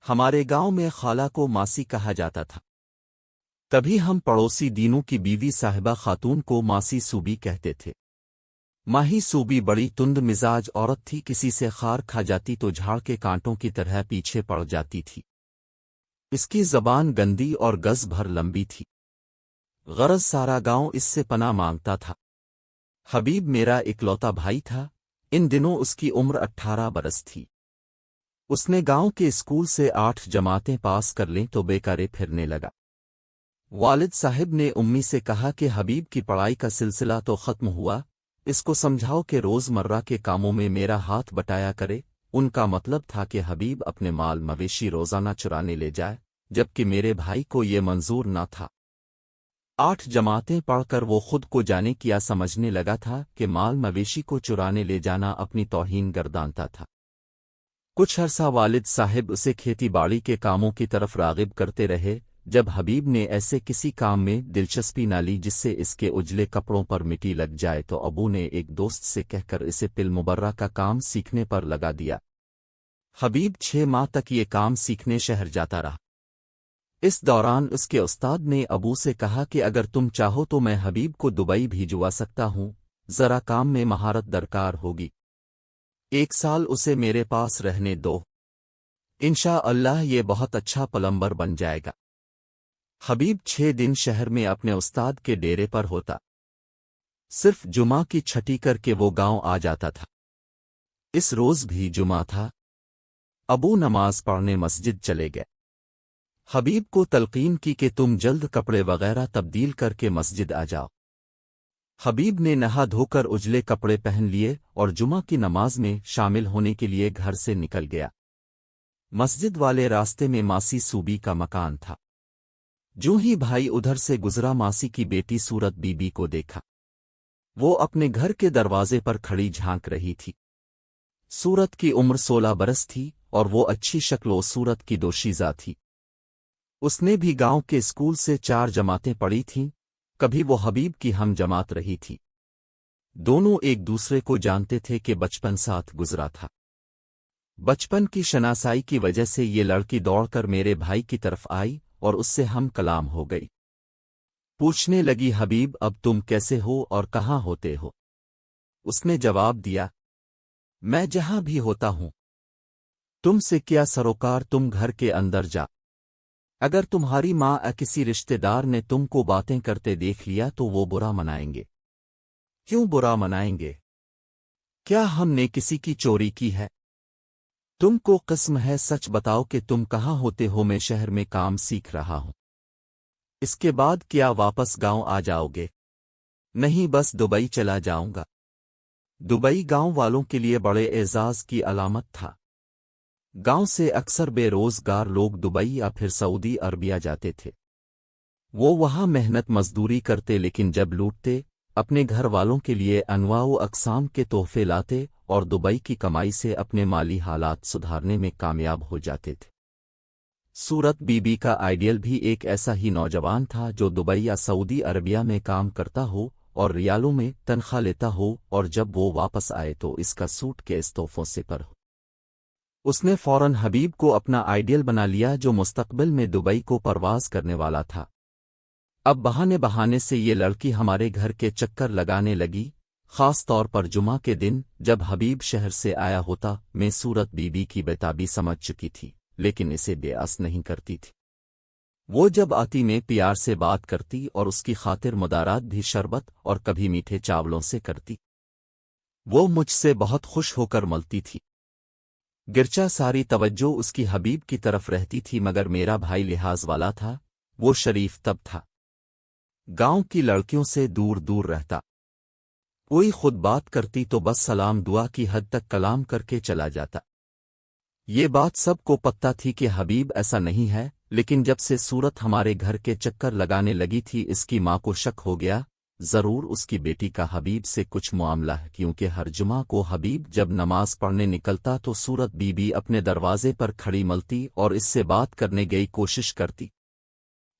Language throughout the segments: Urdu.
ہمارے گاؤں میں خالہ کو ماسی کہا جاتا تھا۔ تبھی ہم پڑوسی دینوں کی بیوی صاحبہ خاتون کو ماسی صوبی کہتے تھے۔ ماہی صوبی بڑی تند مزاج عورت تھی، کسی سے خار کھا جاتی تو جھاڑ کے کانٹوں کی طرح پیچھے پڑ جاتی تھی۔ اس کی زبان گندی اور گز بھر لمبی تھی، غرض سارا گاؤں اس سے پناہ مانگتا تھا۔ حبیب میرا اکلوتا بھائی تھا، ان دنوں اس کی عمر 18 برس تھی۔ اس نے گاؤں کے اسکول سے 8 جماعتیں پاس کر لیں تو بیکارے پھرنے لگا۔ والد صاحب نے امی سے کہا کہ حبیب کی پڑھائی کا سلسلہ تو ختم ہوا، اس کو سمجھاؤ کہ روز مرہ کے کاموں میں میرا ہاتھ بٹایا کرے۔ ان کا مطلب تھا کہ حبیب اپنے مال مویشی روزانہ چرانے لے جائے، جبکہ میرے بھائی کو یہ منظور نہ تھا۔ 8 جماعتیں پڑھ کر وہ خود کو جانے کیا سمجھنے لگا تھا کہ مال مویشی کو چرانے لے جانا اپنی توہین گردانتا تھا۔ کچھ عرصہ والد صاحب اسے کھیتی باڑی کے کاموں کی طرف راغب کرتے رہے۔ جب حبیب نے ایسے کسی کام میں دلچسپی نہ لی جس سے اس کے اجلے کپڑوں پر مٹی لگ جائے تو ابو نے ایک دوست سے کہہ کر اسے پل مبرہ کا کام سیکھنے پر لگا دیا۔ حبیب 6 ماہ تک یہ کام سیکھنے شہر جاتا رہا۔ اس دوران اس کے استاد نے ابو سے کہا کہ اگر تم چاہو تو میں حبیب کو دبئی بھیجوا سکتا ہوں، ذرا کام میں مہارت درکار ہوگی۔ 1 سال اسے میرے پاس رہنے دو، انشاءاللہ یہ بہت اچھا پلمبر بن جائے گا۔ حبیب 6 دن شہر میں اپنے استاد کے ڈیرے پر ہوتا، صرف جمعہ کی چھٹی کر کے وہ گاؤں آ جاتا تھا۔ اس روز بھی جمعہ تھا۔ ابو نماز پڑھنے مسجد چلے گئے۔ حبیب کو تلقین کی کہ تم جلد کپڑے وغیرہ تبدیل کر کے مسجد آ جاؤ۔ حبیب نے نہا دھو کر اجلے کپڑے پہن لیے اور جمعہ کی نماز میں شامل ہونے کے لیے گھر سے نکل گیا۔ مسجد والے راستے میں ماسی صوبی کا مکان تھا۔ جو ہی بھائی ادھر سے گزرا ماسی کی بیٹی صورت بی بی کو دیکھا۔ وہ اپنے گھر کے دروازے پر کھڑی جھانک رہی تھی۔ صورت کی عمر 16 برس تھی اور وہ اچھی شکل و صورت کی دوشیزہ تھی۔ اس نے بھی گاؤں کے اسکول سے 4 جماعتیں پڑھی تھیں، کبھی وہ حبیب کی ہم جماعت رہی تھی۔ دونوں ایک دوسرے کو جانتے تھے کہ بچپن ساتھ گزرا تھا۔ بچپن کی شناسائی کی وجہ سے یہ لڑکی دوڑ کر میرے بھائی کی طرف آئی اور اس سے ہم کلام ہو گئی۔ پوچھنے لگی حبیب اب تم کیسے ہو اور کہاں ہوتے ہو؟ اس نے جواب دیا میں جہاں بھی ہوتا ہوں۔ تم سے کیا سروکار، تم گھر کے اندر جا۔ اگر تمہاری ماں یا کسی رشتہ دار نے تم کو باتیں کرتے دیکھ لیا تو وہ برا منائیں گے۔ کیوں برا منائیں گے؟ کیا ہم نے کسی کی چوری کی ہے؟ تم کو قسم ہے، سچ بتاؤ کہ تم کہاں ہوتے ہو؟ میں شہر میں کام سیکھ رہا ہوں۔ اس کے بعد کیا واپس گاؤں آ جاؤ گے؟ نہیں، بس دبئی چلا جاؤں گا۔ دبئی گاؤں والوں کے لیے بڑے اعزاز کی علامت تھا۔ گاؤں سے اکثر بے روزگار لوگ دبئی یا پھر سعودی عربیہ جاتے تھے۔ وہ وہاں محنت مزدوری کرتے، لیکن جب لوٹتے اپنے گھر والوں کے لیے انواع و اقسام کے تحفے لاتے اور دبئی کی کمائی سے اپنے مالی حالات سدھارنے میں کامیاب ہو جاتے تھے۔ صورت بی بی کا آئیڈیل بھی ایک ایسا ہی نوجوان تھا جو دبئی یا سعودی عربیہ میں کام کرتا ہو اور ریالوں میں تنخواہ لیتا ہو، اور جب وہ واپس آئے تو اس کا سوٹ کیس تحفوں سے پر ہو۔ اس نے فوراً حبیب کو اپنا آئیڈیل بنا لیا جو مستقبل میں دبئی کو پرواز کرنے والا تھا۔ اب بہانے بہانے سے یہ لڑکی ہمارے گھر کے چکر لگانے لگی، خاص طور پر جمعہ کے دن جب حبیب شہر سے آیا ہوتا۔ میں صورت بی بی کی بیتابی سمجھ چکی تھی، لیکن اسے بے اثر نہیں کرتی تھی۔ وہ جب آتی میں پیار سے بات کرتی اور اس کی خاطر مدارات بھی شربت اور کبھی میٹھے چاولوں سے کرتی۔ وہ مجھ سے بہت خوش ہو کر ملتی تھی، گرچہ ساری توجہ اس کی حبیب کی طرف رہتی تھی، مگر میرا بھائی لحاظ والا تھا، وہ شریف تب تھا، گاؤں کی لڑکیوں سے دور دور رہتا۔ کوئی خود بات کرتی تو بس سلام دعا کی حد تک کلام کر کے چلا جاتا۔ یہ بات سب کو پتہ تھی کہ حبیب ایسا نہیں ہے، لیکن جب سے صورت ہمارے گھر کے چکر لگانے لگی تھی اس کی ماں کو شک ہو گیا، ضرور اس کی بیٹی کا حبیب سے کچھ معاملہ ہے، کیونکہ ہر جمعہ کو حبیب جب نماز پڑھنے نکلتا تو صورت بی بی اپنے دروازے پر کھڑی ملتی اور اس سے بات کرنے گئی کوشش کرتی۔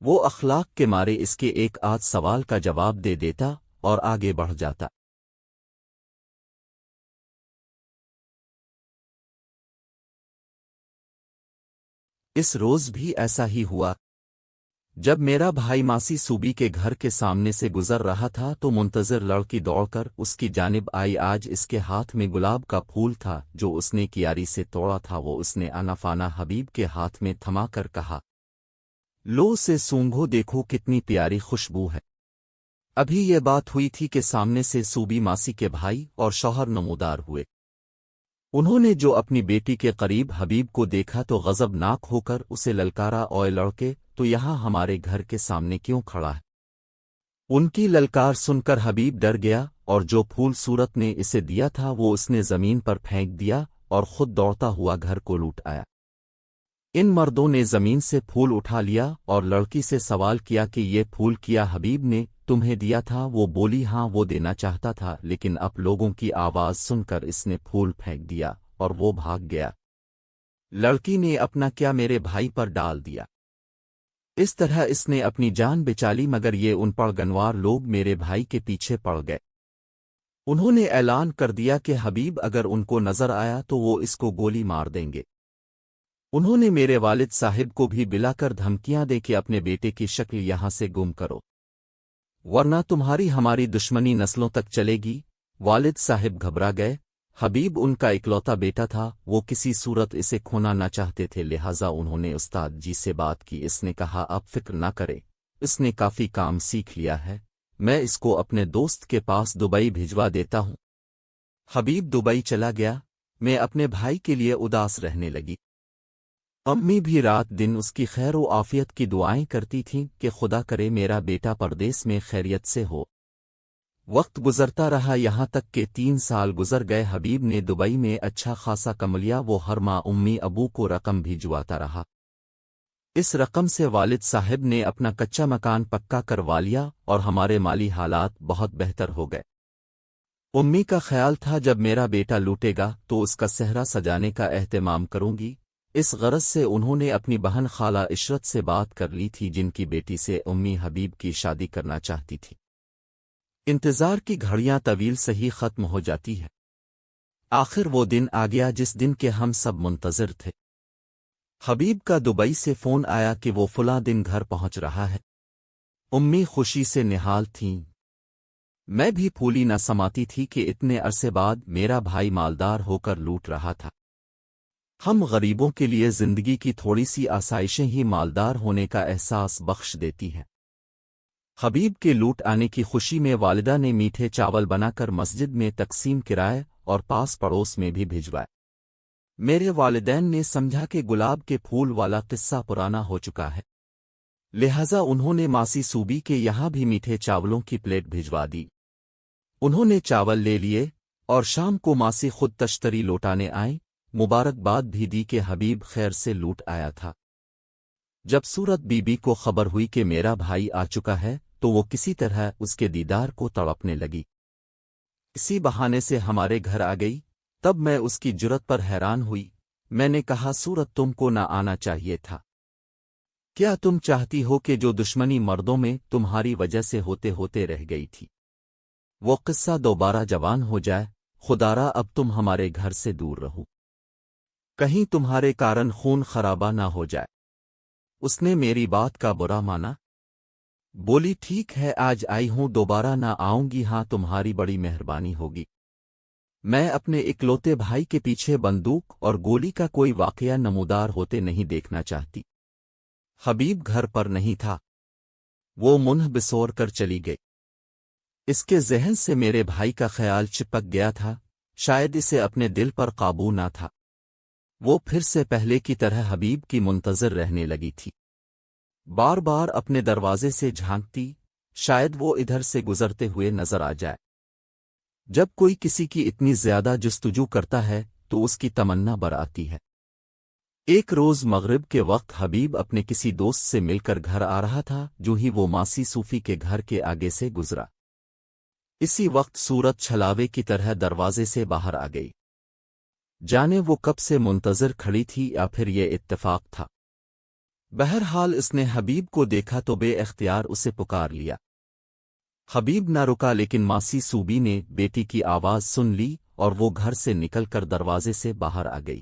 وہ اخلاق کے مارے اس کے ایک آدھ سوال کا جواب دے دیتا اور آگے بڑھ جاتا۔ اس روز بھی ایسا ہی ہوا۔ جب میرا بھائی ماسی صوبی کے گھر کے سامنے سے گزر رہا تھا تو منتظر لڑکی دوڑ کر اس کی جانب آئی۔ آج اس کے ہاتھ میں گلاب کا پھول تھا جو اس نے کیاری سے توڑا تھا، وہ اس نے آنافانا حبیب کے ہاتھ میں تھما کر کہا، لو سے سونگھو، دیکھو کتنی پیاری خوشبو ہے۔ ابھی یہ بات ہوئی تھی کہ سامنے سے صوبی ماسی کے بھائی اور شوہر نمودار ہوئے۔ انہوں نے جو اپنی بیٹی کے قریب حبیب کو دیکھا تو غضب ناک ہو کر اسے للکارا، اوئے لڑکے، تو یہاں ہمارے گھر کے سامنے کیوں کھڑا ہے؟ ان کی للکار سن کر حبیب ڈر گیا اور جو پھول صورت نے اسے دیا تھا وہ اس نے زمین پر پھینک دیا اور خود دوڑتا ہوا گھر کو لوٹ آیا۔ ان مردوں نے زمین سے پھول اٹھا لیا اور لڑکی سے سوال کیا کہ یہ پھول کیا حبیب نے تمہیں دیا تھا؟ وہ بولی ہاں، وہ دینا چاہتا تھا، لیکن اب لوگوں کی آواز سن کر اس نے پھول پھینک دیا اور وہ بھاگ گیا۔ لڑکی نے اپنا کیا میرے بھائی پر ڈال دیا۔ اس طرح اس نے اپنی جان بچالی، مگر یہ ان پڑ گنوار لوگ میرے بھائی کے پیچھے پڑ گئے۔ انہوں نے اعلان کر دیا کہ حبیب اگر ان کو نظر آیا تو وہ اس کو گولی مار دیں گے۔ انہوں نے میرے والد صاحب کو بھی بلا کر دھمکیاں دے کہ اپنے بیٹے کی شکل یہاں سے گم کرو، ورنہ تمہاری ہماری دشمنی نسلوں تک چلے گی۔ والد صاحب گھبرا گئے۔ حبیب ان کا اکلوتا بیٹا تھا، وہ کسی صورت اسے کھونا نہ چاہتے تھے، لہٰذا انہوں نے استاد جی سے بات کی۔ اس نے کہا آپ فکر نہ کرے، اس نے کافی کام سیکھ لیا ہے، میں اس کو اپنے دوست کے پاس دبئی بھجوا دیتا ہوں۔ حبیب دبئی چلا گیا۔ میں اپنے بھائی کے لیے اداس رہنے لگی۔ امی بھی رات دن اس کی خیر و عافیت کی دعائیں کرتی تھیں کہ خدا کرے میرا بیٹا پردیس میں خیریت سے ہو۔ وقت گزرتا رہا، یہاں تک کہ 3 سال گزر گئے۔ حبیب نے دبئی میں اچھا خاصا کم لیا، وہ ہر ماہ امی ابو کو رقم بھجواتا رہا۔ اس رقم سے والد صاحب نے اپنا کچا مکان پکا کروا لیا اور ہمارے مالی حالات بہت بہتر ہو گئے۔ امی کا خیال تھا جب میرا بیٹا لوٹے گا تو اس کا صحرا سجانے کا اہتمام کروں گی۔ اس غرض سے انہوں نے اپنی بہن خالہ عشرت سے بات کر لی تھی، جن کی بیٹی سے امی حبیب کی شادی کرنا چاہتی تھی۔ انتظار کی گھڑیاں طویل سے ہی ختم ہو جاتی ہے۔ آخر وہ دن آ گیا جس دن کے ہم سب منتظر تھے۔ حبیب کا دبئی سے فون آیا کہ وہ فلاں دن گھر پہنچ رہا ہے۔ امی خوشی سے نہال تھیں۔ میں بھی پھولی نہ سماتی تھی کہ اتنے عرصے بعد میرا بھائی مالدار ہو کر لوٹ رہا تھا۔ ہم غریبوں کے لیے زندگی کی تھوڑی سی آسائشیں ہی مالدار ہونے کا احساس بخش دیتی ہیں۔ حبیب کے لوٹ آنے کی خوشی میں والدہ نے میٹھے چاول بنا کر مسجد میں تقسیم کرائے اور پاس پڑوس میں بھی بھجوائے۔ میرے والدین نے سمجھا کہ گلاب کے پھول والا قصہ پرانا ہو چکا ہے، لہذا انہوں نے ماسی صوبی کے یہاں بھی میٹھے چاولوں کی پلیٹ بھجوا دی۔ انہوں نے چاول لے لیے اور شام کو ماسی خود تشتری لوٹانے آئیں، مبارکباد بھی دی کہ حبیب خیر سے لوٹ آیا تھا۔ جب صورت بی بی کو خبر ہوئی کہ میرا بھائی آ چکا ہے تو وہ کسی طرح اس کے دیدار کو تڑپنے لگی۔ اسی بہانے سے ہمارے گھر آ گئی۔ تب میں اس کی جرت پر حیران ہوئی۔ میں نے کہا صورت تم کو نہ آنا چاہیے تھا، کیا تم چاہتی ہو کہ جو دشمنی مردوں میں تمہاری وجہ سے ہوتے ہوتے رہ گئی تھی وہ قصہ دوبارہ جوان ہو جائے؟ خدارا اب تم ہمارے گھر سے دور رہو، کہیں تمہارے کارن خون خرابہ نہ ہو جائے۔ اس نے میری بات کا برا مانا، بولی ٹھیک ہے آج آئی ہوں، دوبارہ نہ آؤں گی، ہاں تمہاری بڑی مہربانی ہوگی۔ میں اپنے اکلوتے بھائی کے پیچھے بندوق اور گولی کا کوئی واقعہ نمودار ہوتے نہیں دیکھنا چاہتی۔ حبیب گھر پر نہیں تھا، وہ منہ بسور کر چلی گئی۔ اس کے ذہن سے میرے بھائی کا خیال چپک گیا تھا، شاید اسے اپنے دل پر قابو نہ تھا۔ وہ پھر سے پہلے کی طرح حبیب کی منتظر رہنے لگی تھی، بار بار اپنے دروازے سے جھانکتی، شاید وہ ادھر سے گزرتے ہوئے نظر آ جائے۔ جب کوئی کسی کی اتنی زیادہ جستجو کرتا ہے تو اس کی تمنا برآتی ہے۔ ایک روز مغرب کے وقت حبیب اپنے کسی دوست سے مل کر گھر آ رہا تھا، جو ہی وہ ماسی صوفی کے گھر کے آگے سے گزرا، اسی وقت صورت چھلاوے کی طرح دروازے سے باہر آ گئی۔ جانے وہ کب سے منتظر کھڑی تھی یا پھر یہ اتفاق تھا۔ بہرحال اس نے حبیب کو دیکھا تو بے اختیار اسے پکار لیا۔ حبیب نہ رکا، لیکن ماسی صوبی نے بیٹی کی آواز سن لی اور وہ گھر سے نکل کر دروازے سے باہر آ گئی۔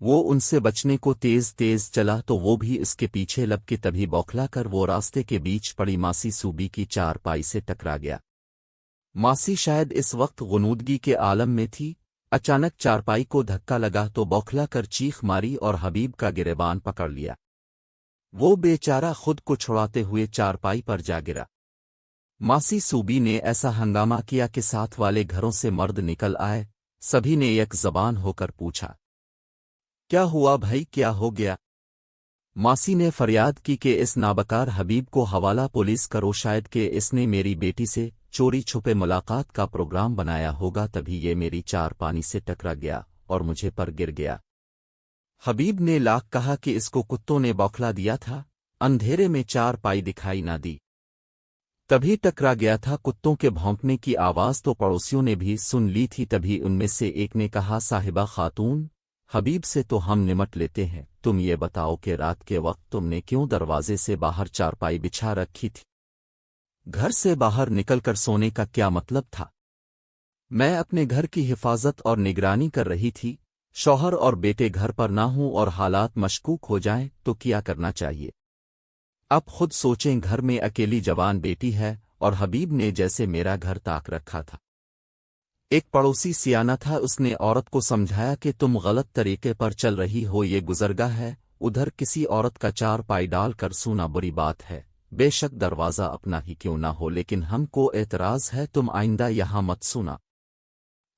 وہ ان سے بچنے کو تیز تیز چلا تو وہ بھی اس کے پیچھے لب کے تبھی بوکھلا کر وہ راستے کے بیچ پڑی ماسی سوبی کی چارپائی سے ٹکرا گیا۔ ماسی شاید اس وقت غنودگی کے عالم میں تھی، اچانک چارپائی کو دھکا لگا تو بوکھلا کر چیخ ماری اور حبیب کا گریبان پکڑ لیا۔ وہ بیچارہ خود کو چھڑاتے ہوئے چارپائی پر جا گرا۔ ماسی سوبی نے ایسا ہنگامہ کیا کہ ساتھ والے گھروں سے مرد نکل آئے، سبھی نے ایک زبان ہو کر پوچھا، کیا ہوا بھائی، کیا ہو گیا؟ ماسی نے فریاد کی کہ اس نابکار حبیب کو حوالہ پولیس کرو، شاید کہ اس نے میری بیٹی سے چوری چھپے ملاقات کا پروگرام بنایا ہوگا، تبھی یہ میری چارپائی سے ٹکرا گیا اور مجھے پر گر گیا۔ حبیب نے لاکھ کہا کہ اس کو کتوں نے بوکھلا دیا تھا، اندھیرے میں چارپائی دکھائی نہ دی، تبھی ٹکرا گیا تھا۔ کتوں کے بھونکنے کی آواز تو پڑوسیوں نے بھی سن لی تھی، تبھی ان میں سے ایک نے کہا، صاحبہ خاتون، حبیب سے تو ہم نمٹ لیتے ہیں، تم یہ بتاؤ کہ رات کے وقت تم نے کیوں دروازے سے باہر چارپائی بچھا رکھی تھی؟ گھر سے باہر نکل کر سونے کا کیا مطلب تھا؟ میں اپنے گھر کی حفاظت اور نگرانی کر رہی تھی، شوہر اور بیٹے گھر پر نہ ہوں اور حالات مشکوک ہو جائیں تو کیا کرنا چاہیے؟ اب خود سوچیں، گھر میں اکیلی جوان بیٹی ہے اور حبیب نے جیسے میرا گھر تاک رکھا تھا۔ ایک پڑوسی سیانہ تھا، اس نے عورت کو سمجھایا کہ تم غلط طریقے پر چل رہی ہو، یہ گزرگاہ ہے، ادھر کسی عورت کا چارپائی ڈال کر سونا بری بات ہے، بے شک دروازہ اپنا ہی کیوں نہ ہو، لیکن ہم کو اعتراض ہے، تم آئندہ یہاں مت سونا۔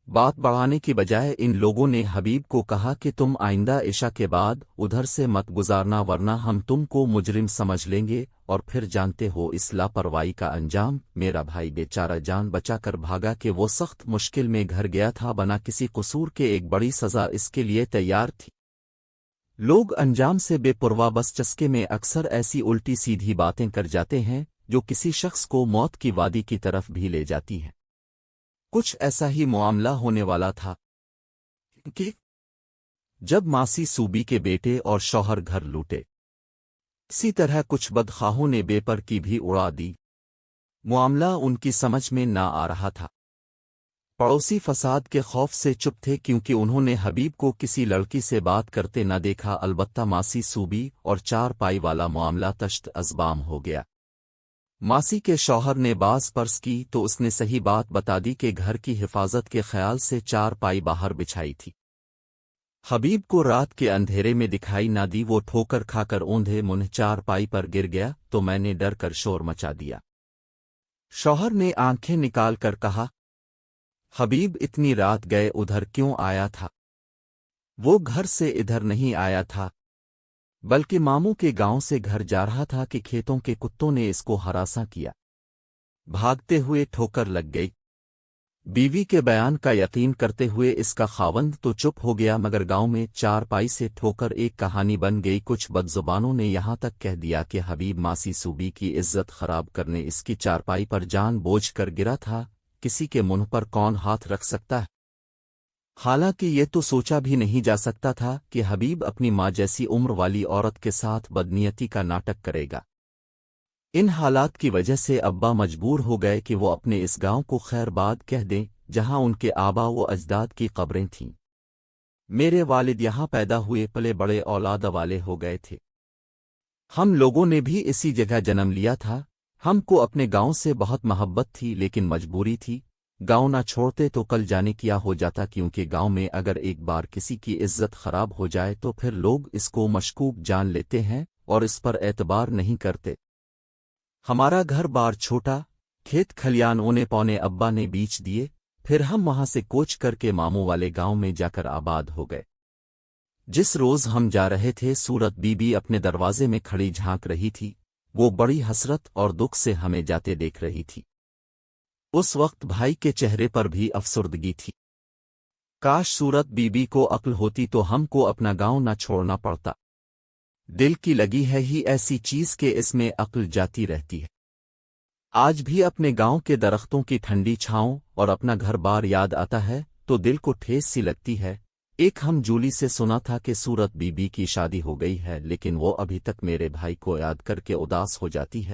بات بڑھانے کی بجائے ان لوگوں نے حبیب کو کہا کہ تم آئندہ عشاء کے بعد ادھر سے مت گزارنا، ورنہ ہم تم کو مجرم سمجھ لیں گے، اور پھر جانتے ہو اس لاپرواہی کا انجام۔ میرا بھائی بیچارہ جان بچا کر بھاگا کہ وہ سخت مشکل میں گھر گیا تھا، بنا کسی قصور کے ایک بڑی سزا اس کے لیے تیار تھی۔ لوگ انجام سے بے پرواہ، بس چسکے میں اکثر ایسی الٹی سیدھی باتیں کر جاتے ہیں جو کسی شخص کو موت کی وادی کی طرف بھی لے جاتی ہیں۔ کچھ ایسا ہی معاملہ ہونے والا تھا کہ جب ماسی سوبی کے بیٹے اور شوہر گھر لوٹے، اسی طرح کچھ بدخواہوں نے بے پر کی بھی اڑا دی۔ معاملہ ان کی سمجھ میں نہ آ رہا تھا۔ پڑوسی فساد کے خوف سے چپ تھے، کیونکہ انہوں نے حبیب کو کسی لڑکی سے بات کرتے نہ دیکھا۔ البتہ ماسی سوبی اور چارپائی والا معاملہ تشت ازبام ہو گیا۔ ماسی کے شوہر نے باز پرس کی تو اس نے صحیح بات بتا دی کہ گھر کی حفاظت کے خیال سے چارپائی باہر بچھائی تھی۔ حبیب کو رات کے اندھیرے میں دکھائی نہ دی، وہ ٹھوکر کھا کر اوندھے منہ چارپائی پر گر گیا تو میں نے ڈر کر شور مچا دیا۔ شوہر نے آنکھیں نکال کر کہا، حبیب اتنی رات گئے ادھر کیوں آیا تھا؟ وہ گھر سے ادھر نہیں آیا تھا، بلکہ ماموں کے گاؤں سے گھر جا رہا تھا کہ کھیتوں کے کتوں نے اس کو ہراساں کیا، بھاگتے ہوئے ٹھوکر لگ گئی۔ بیوی کے بیان کا یقین کرتے ہوئے اس کا خاوند تو چپ ہو گیا، مگر گاؤں میں چارپائی سے ٹھوکر ایک کہانی بن گئی۔ کچھ بدزبانوں نے یہاں تک کہہ دیا کہ حبیب ماسی سوبی کی عزت خراب کرنے اس کی چارپائی پر جان بوجھ کر گرا تھا، کسی کے منہ پر کون ہاتھ رکھ سکتا ہے؟ حالانکہ یہ تو سوچا بھی نہیں جا سکتا تھا کہ حبیب اپنی ماں جیسی عمر والی عورت کے ساتھ بدنیتی کا ناٹک کرے گا۔ ان حالات کی وجہ سے ابا مجبور ہو گئے کہ وہ اپنے اس گاؤں کو خیر باد کہہ دیں جہاں ان کے آبا و اجداد کی قبریں تھیں۔ میرے والد یہاں پیدا ہوئے پلے بڑے اولاد والے ہو گئے تھے، ہم لوگوں نے بھی اسی جگہ جنم لیا تھا۔ ہم کو اپنے گاؤں سے بہت محبت تھی، لیکن مجبوری تھی، گاؤں نہ چھوڑتے تو کل جانے کیا ہو جاتا، کیونکہ گاؤں میں اگر ایک بار کسی کی عزت خراب ہو جائے تو پھر لوگ اس کو مشکوک جان لیتے ہیں اور اس پر اعتبار نہیں کرتے۔ ہمارا گھر بار چھوٹا، کھیت کھلیان اونے پونے ابا نے بیچ دیے، پھر ہم وہاں سے کوچ کر کے ماموں والے گاؤں میں جا کر آباد ہو گئے۔ جس روز ہم جا رہے تھے، صورت بی بی اپنے دروازے میں کھڑی جھانک رہی تھی، وہ بڑی حسرت اور دکھ سے ہمیں جاتے دیکھ رہی تھی۔ اس وقت بھائی کے چہرے پر بھی افسردگی تھی۔ کاش صورت بی بی کو عقل ہوتی تو ہم کو اپنا گاؤں نہ چھوڑنا پڑتا۔ دل کی لگی ہے ہی ایسی چیز کہ اس میں عقل جاتی رہتی ہے۔ آج بھی اپنے گاؤں کے درختوں کی ٹھنڈی چھاؤں اور اپنا گھر بار یاد آتا ہے تو دل کو ٹھیس سی لگتی ہے۔ ایک ہم جولی سے سنا تھا کہ صورت بی بی کی شادی ہو گئی ہے، لیکن وہ ابھی تک میرے بھائی کو یاد کر کے اداس ہو جاتی ہے۔